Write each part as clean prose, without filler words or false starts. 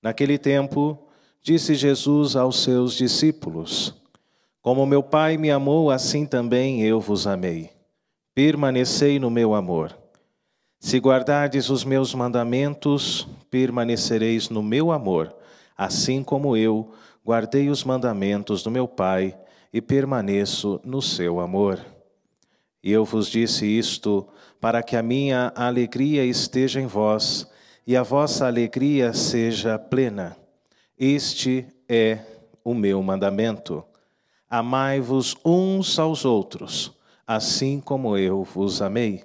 Naquele tempo, disse Jesus aos seus discípulos: Como meu Pai me amou, assim também eu vos amei. Permanecei no meu amor. Se guardardes os meus mandamentos, permanecereis no meu amor, assim como eu guardei os mandamentos do meu Pai e permaneço no seu amor. E eu vos disse isto para que a minha alegria esteja em vós e a vossa alegria seja plena. Este é o meu mandamento. Amai-vos uns aos outros, assim como eu vos amei.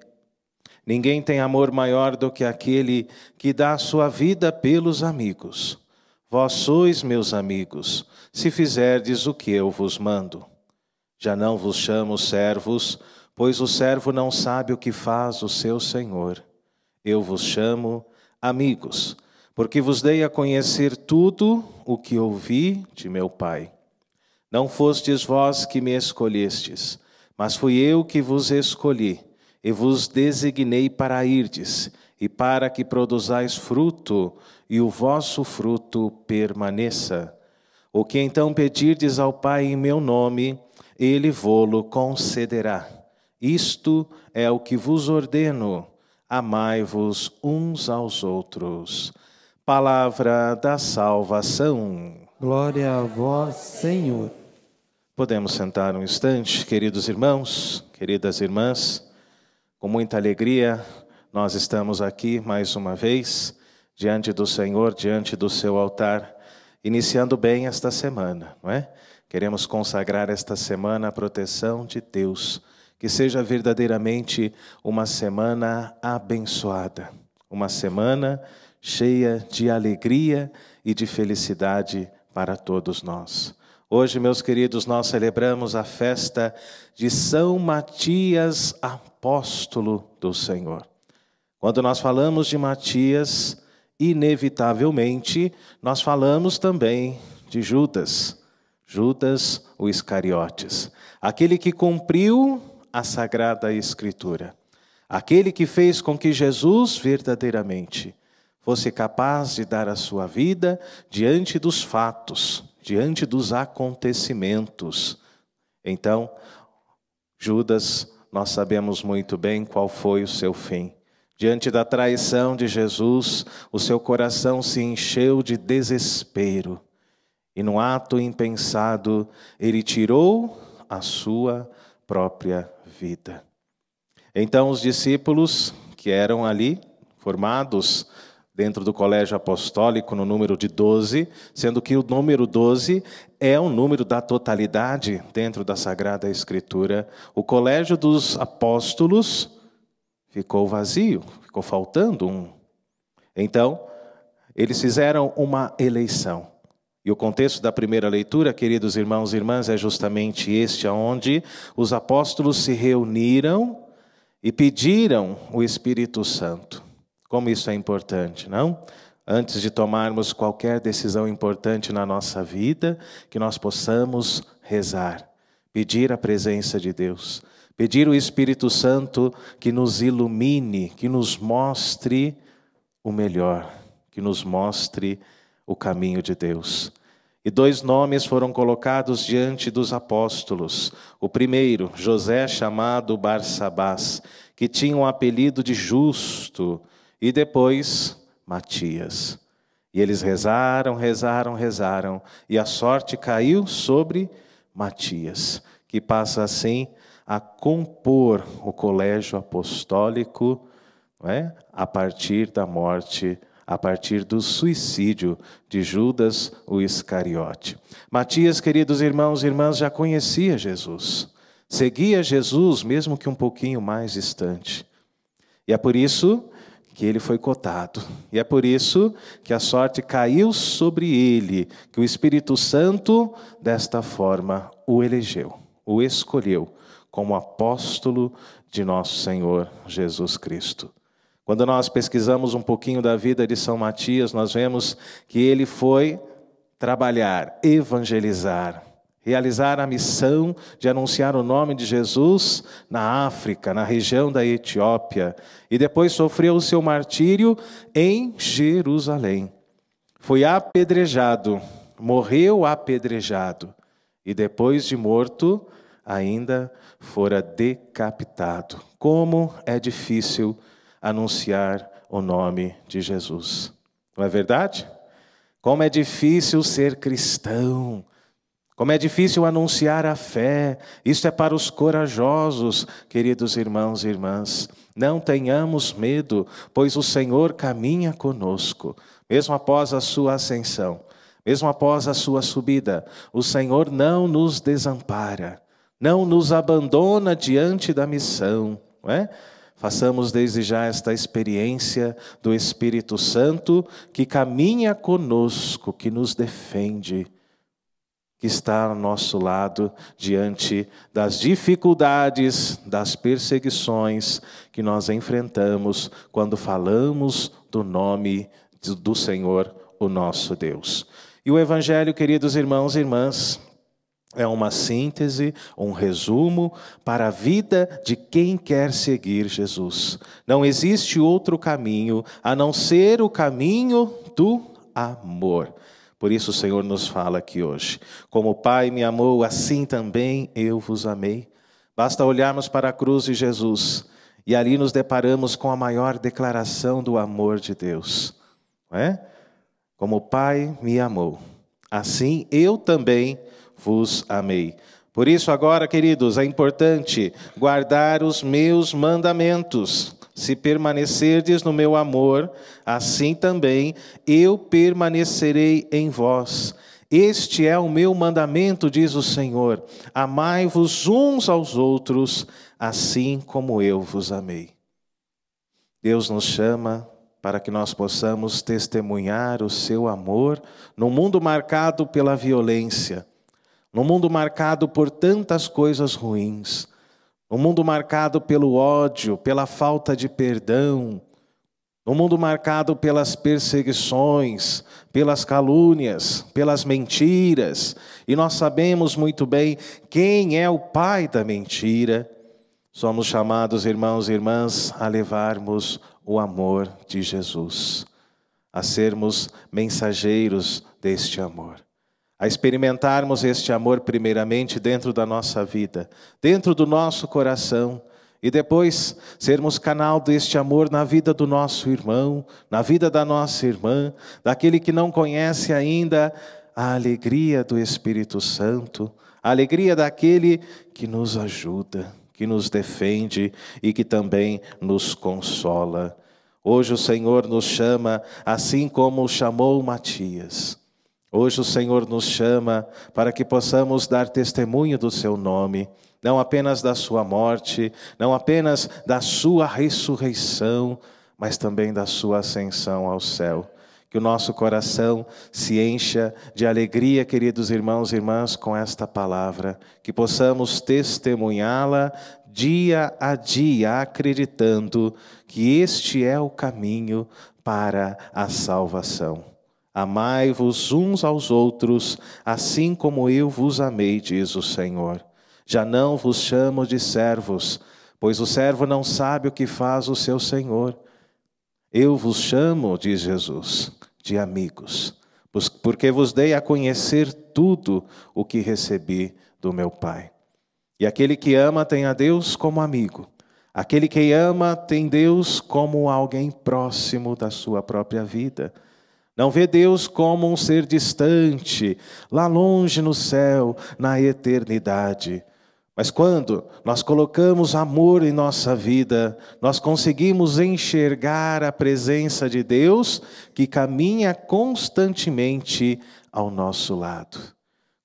Ninguém tem amor maior do que aquele que dá a sua vida pelos amigos. Vós sois meus amigos, se fizerdes o que eu vos mando. Já não vos chamo servos, pois o servo não sabe o que faz o seu senhor. Eu vos chamo amigos, porque vos dei a conhecer tudo o que ouvi de meu Pai. Não fostes vós que me escolhestes, mas fui eu que vos escolhi, e vos designei para irdes, e para que produzais fruto, e o vosso fruto permaneça. O que então pedirdes ao Pai em meu nome, Ele vô-lo concederá. Isto é o que vos ordeno: amai-vos uns aos outros. Palavra da salvação. Glória a vós, Senhor. Podemos sentar um instante, queridos irmãos, queridas irmãs. Com muita alegria, nós estamos aqui mais uma vez, diante do Senhor, diante do seu altar, iniciando bem esta semana, não é? Queremos consagrar esta semana à proteção de Deus, que seja verdadeiramente uma semana abençoada, uma semana cheia de alegria e de felicidade para todos nós. Hoje, meus queridos, nós celebramos a festa de São Matias, apóstolo do Senhor. Quando nós falamos de Matias, inevitavelmente, nós falamos também de Judas. Judas, o Iscariotes. Aquele que cumpriu a Sagrada Escritura. Aquele que fez com que Jesus verdadeiramente fosse capaz de dar a sua vida diante dos fatos, diante dos acontecimentos. Então, Judas, nós sabemos muito bem qual foi o seu fim. Diante da traição de Jesus, o seu coração se encheu de desespero. E num ato impensado, ele tirou a sua própria vida. Então os discípulos que eram ali, formados dentro do colégio apostólico no número de 12, sendo que o número 12 é o número da totalidade dentro da Sagrada Escritura, o colégio dos apóstolos ficou vazio, ficou faltando um. Então, eles fizeram uma eleição. E o contexto da primeira leitura, queridos irmãos e irmãs, é justamente este, onde os apóstolos se reuniram e pediram o Espírito Santo. Como isso é importante, não? Antes de tomarmos qualquer decisão importante na nossa vida, que nós possamos rezar, pedir a presença de Deus, pedir o Espírito Santo que nos ilumine, que nos mostre o melhor, que nos mostre o caminho de Deus. E 2 nomes foram colocados diante dos apóstolos. O primeiro, José, chamado Barsabás, que tinha o apelido de Justo, e depois Matias. E eles rezaram, e a sorte caiu sobre Matias, que passa assim a compor o colégio apostólico, não é? A partir da morte, a partir do suicídio de Judas, o Iscariote. Matias, queridos irmãos e irmãs, já conhecia Jesus, seguia Jesus, mesmo que um pouquinho mais distante. E é por isso que ele foi cotado. E é por isso que a sorte caiu sobre ele, que o Espírito Santo, desta forma, o elegeu, o escolheu como apóstolo de nosso Senhor Jesus Cristo. Quando nós pesquisamos um pouquinho da vida de São Matias, nós vemos que ele foi trabalhar, evangelizar, realizar a missão de anunciar o nome de Jesus na África, na região da Etiópia, e depois sofreu o seu martírio em Jerusalém. foi apedrejado, morreu apedrejado, e depois de morto, ainda fora decapitado. Como é difícil anunciar o nome de Jesus. Não é verdade? Como é difícil ser cristão. Como é difícil anunciar a fé. Isso é para os corajosos, queridos irmãos e irmãs. Não tenhamos medo, pois o Senhor caminha conosco. Mesmo após a sua ascensão, mesmo após a sua subida, o Senhor não nos desampara, não nos abandona diante da missão, não é? Façamos desde já esta experiência do Espírito Santo que caminha conosco, que nos defende, que está ao nosso lado diante das dificuldades, das perseguições que nós enfrentamos quando falamos do nome do Senhor, o nosso Deus. E o Evangelho, queridos irmãos e irmãs, é uma síntese, um resumo para a vida de quem quer seguir Jesus. Não existe outro caminho a não ser o caminho do amor. Por isso o Senhor nos fala aqui hoje. Como o Pai me amou, assim também eu vos amei. Basta olharmos para a cruz de Jesus e ali nos deparamos com a maior declaração do amor de Deus. Não é? Como o Pai me amou, assim eu também vos amei. Por isso agora, queridos, é importante guardar os meus mandamentos. Se permanecerdes no meu amor, assim também eu permanecerei em vós. Este é o meu mandamento, diz o Senhor: amai-vos uns aos outros, assim como eu vos amei. Deus nos chama para que nós possamos testemunhar o seu amor num mundo marcado pela violência, num mundo marcado por tantas coisas ruins, num mundo marcado pelo ódio, pela falta de perdão, num mundo marcado pelas perseguições, pelas calúnias, pelas mentiras. E nós sabemos muito bem quem é o pai da mentira. Somos chamados, irmãos e irmãs, a levarmos o amor de Jesus, a sermos mensageiros deste amor, a experimentarmos este amor primeiramente dentro da nossa vida, dentro do nosso coração, e depois sermos canal deste amor na vida do nosso irmão, na vida da nossa irmã, daquele que não conhece ainda a alegria do Espírito Santo, a alegria daquele que nos ajuda, que nos defende e que também nos consola. Hoje o Senhor nos chama, assim como chamou Matias. Hoje o Senhor nos chama para que possamos dar testemunho do seu nome, não apenas da sua morte, não apenas da sua ressurreição, mas também da sua ascensão ao céu. Que o nosso coração se encha de alegria, queridos irmãos e irmãs, com esta palavra, que possamos testemunhá-la dia a dia, acreditando que este é o caminho para a salvação. Amai-vos uns aos outros, assim como eu vos amei, diz o Senhor. Já não vos chamo de servos, pois o servo não sabe o que faz o seu Senhor. Eu vos chamo, diz Jesus, de amigos, porque vos dei a conhecer tudo o que recebi do meu Pai. E aquele que ama tem a Deus como amigo. Aquele que ama tem Deus como alguém próximo da sua própria vida. Não vê Deus como um ser distante, lá longe no céu, na eternidade. Mas quando nós colocamos amor em nossa vida, nós conseguimos enxergar a presença de Deus que caminha constantemente ao nosso lado.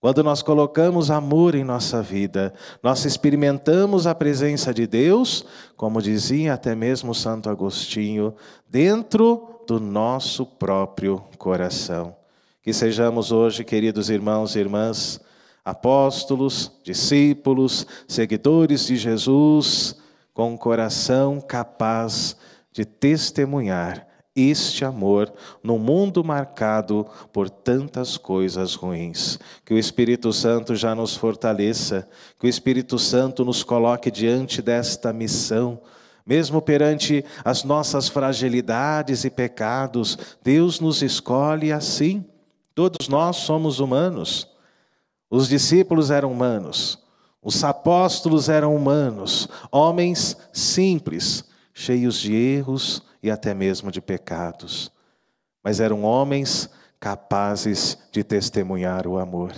Quando nós colocamos amor em nossa vida, nós experimentamos a presença de Deus, como dizia até mesmo Santo Agostinho, dentro do nosso próprio coração. Que sejamos hoje, queridos irmãos e irmãs, apóstolos, discípulos, seguidores de Jesus, com um coração capaz de testemunhar este amor num mundo marcado por tantas coisas ruins. Que o Espírito Santo já nos fortaleça, que o Espírito Santo nos coloque diante desta missão, Mesmo perante as nossas fragilidades e pecados, Deus nos escolhe assim. Todos nós somos humanos. Os discípulos eram humanos. Os apóstolos eram humanos. Homens simples, cheios de erros e até mesmo de pecados. Mas eram homens capazes de testemunhar o amor.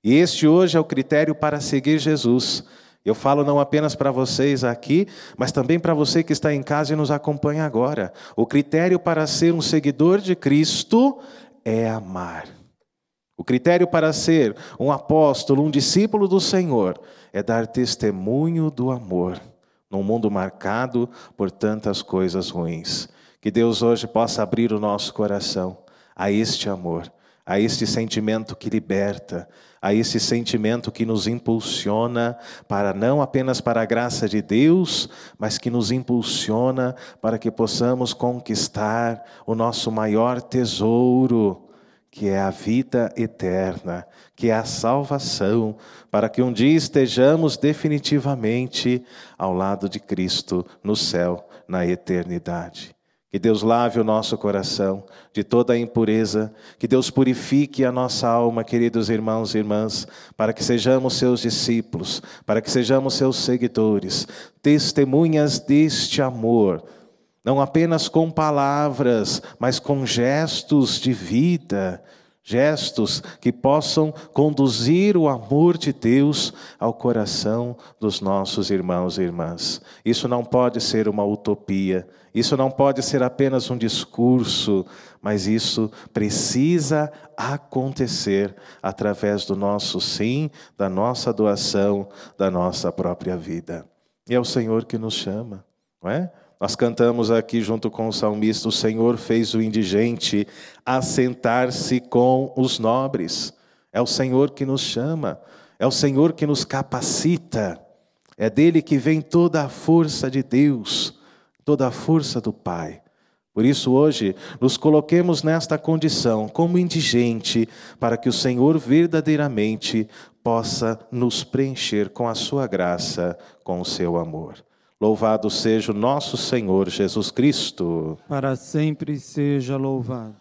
E este hoje é o critério para seguir Jesus. Eu falo não apenas para vocês aqui, mas também para você que está em casa e nos acompanha agora. O critério para ser um seguidor de Cristo é amar. O critério para ser um apóstolo, um discípulo do Senhor, é dar testemunho do amor, num mundo marcado por tantas coisas ruins. Que Deus hoje possa abrir o nosso coração a este amor, a este sentimento que liberta, a esse sentimento que nos impulsiona para não apenas para a graça de Deus, mas que nos impulsiona para que possamos conquistar o nosso maior tesouro, que é a vida eterna, que é a salvação, para que um dia estejamos definitivamente ao lado de Cristo no céu, na eternidade. Que Deus lave o nosso coração de toda a impureza, que Deus purifique a nossa alma, queridos irmãos e irmãs, para que sejamos seus discípulos, para que sejamos seus seguidores, testemunhas deste amor, não apenas com palavras, mas com gestos de vida, gestos que possam conduzir o amor de Deus ao coração dos nossos irmãos e irmãs. Isso não pode ser uma utopia, isso não pode ser apenas um discurso, mas isso precisa acontecer através do nosso sim, da nossa doação, da nossa própria vida. E é o Senhor que nos chama, não é? Nós cantamos aqui junto com o salmista: o Senhor fez o indigente assentar-se com os nobres. É o Senhor que nos chama, é o Senhor que nos capacita. É dele que vem toda a força de Deus, toda a força do Pai. Por isso hoje nos coloquemos nesta condição como indigente, para que o Senhor verdadeiramente possa nos preencher com a sua graça, com o seu amor. Louvado seja o nosso Senhor Jesus Cristo. Para sempre seja louvado.